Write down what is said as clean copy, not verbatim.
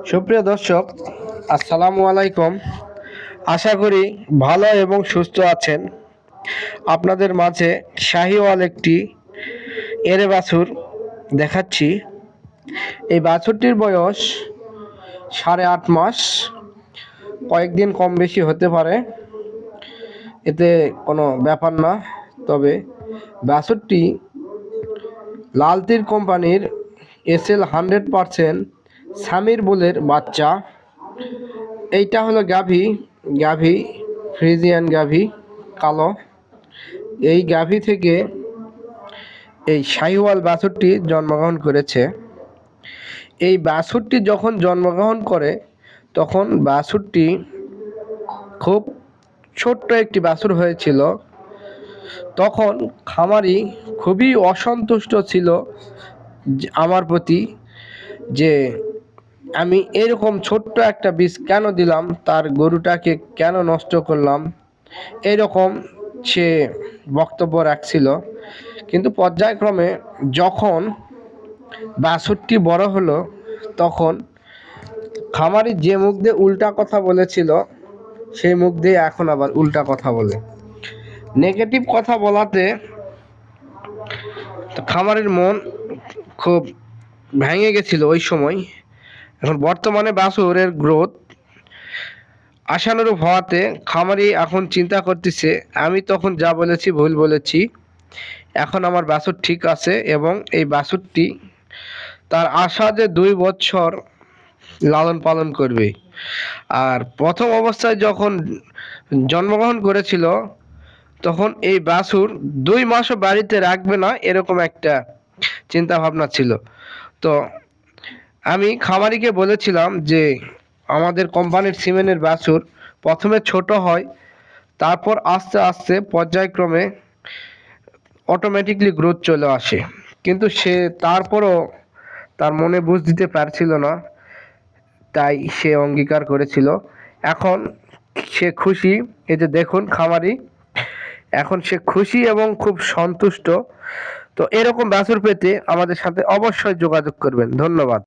সুপ্রিয় দর্শক, আসসালামু আলাইকুম। আশা করি ভালো এবং সুস্থ আছেন। আপনাদের মাঝে শাহিওয়াল একটি এরে বাছুর দেখাচ্ছি। এই বাছুরটির বয়স 8.5 মাস, কয়েকদিন কম বেশি হতে পারে, এতে কোনো ব্যাপার না। তবে বাছুরটি লালতির কোম্পানির SL 100% সামির বুলের বাচ্চা। এইটা হলো গাভী ফ্রিজিয়ান গাভী, কালো। এই গাভী থেকে এই শাহিওয়াল বাছুরটি জন্মগ্রহণ করেছে। এই বাছুরটি যখন জন্মগ্রহণ করে তখন বাছুরটি খুব ছোট্ট একটি বাছুর হয়েছিল। তখন খামারি খুবই অসন্তুষ্ট ছিল আমার প্রতি, যে আমি এরকম ছোট্ট একটা বীজ কেন দিলাম, তার গরুটাকে কেন নষ্ট করলাম, এরকম সে বক্তব্য রাখছিল। কিন্তু পর্যায়ক্রমে যখন বাছুরটি বড় হলো, তখন খামারি যে মুখ দিয়ে উল্টা কথা বলেছিল, সেই মুখ দিয়ে এখন আবার উল্টা কথা বলে। নেগেটিভ কথা বলাতে খামারের মন খুব ভেঙে গেছিল ওই সময়। এখন বর্তমানে বাছুরের গ্রোথ আশানুরূপ হওয়াতে খামারি এখন চিন্তা করতেছে, আমি তখন যা বলেছি ভুল বলেছি, এখন আমার বাছুর ঠিক আছে এবং এই বাছুরটি তার আশা যে 2 বছর লালন পালন করবে। আর প্রথম অবস্থায় যখন জন্মগ্রহণ করেছিল তখন এই বাছুর 2 মাসও বাড়িতে রাখবে না, এরকম একটা চিন্তা ভাবনা ছিল। তো আমি খামারিকে বলেছিলাম যে আমাদের কোম্পানির সিমেন্টের বাছুর প্রথমে ছোট হয়, তারপর আস্তে আস্তে পর্যায়ক্রমে অটোমেটিকলি গ্রোথ চলে আসে। কিন্তু সে তারপরও তার মনে বুঝ দিতে পারছিল না, তাই সে অঙ্গীকার করেছিল। এখন সে খুশি, এই যে দেখুন খামারি, এখন সে খুশি এবং খুব সন্তুষ্ট। তো এরকম বাছুর পেতে আমাদের সাথে অবশ্যই যোগাযোগ করবেন। ধন্যবাদ।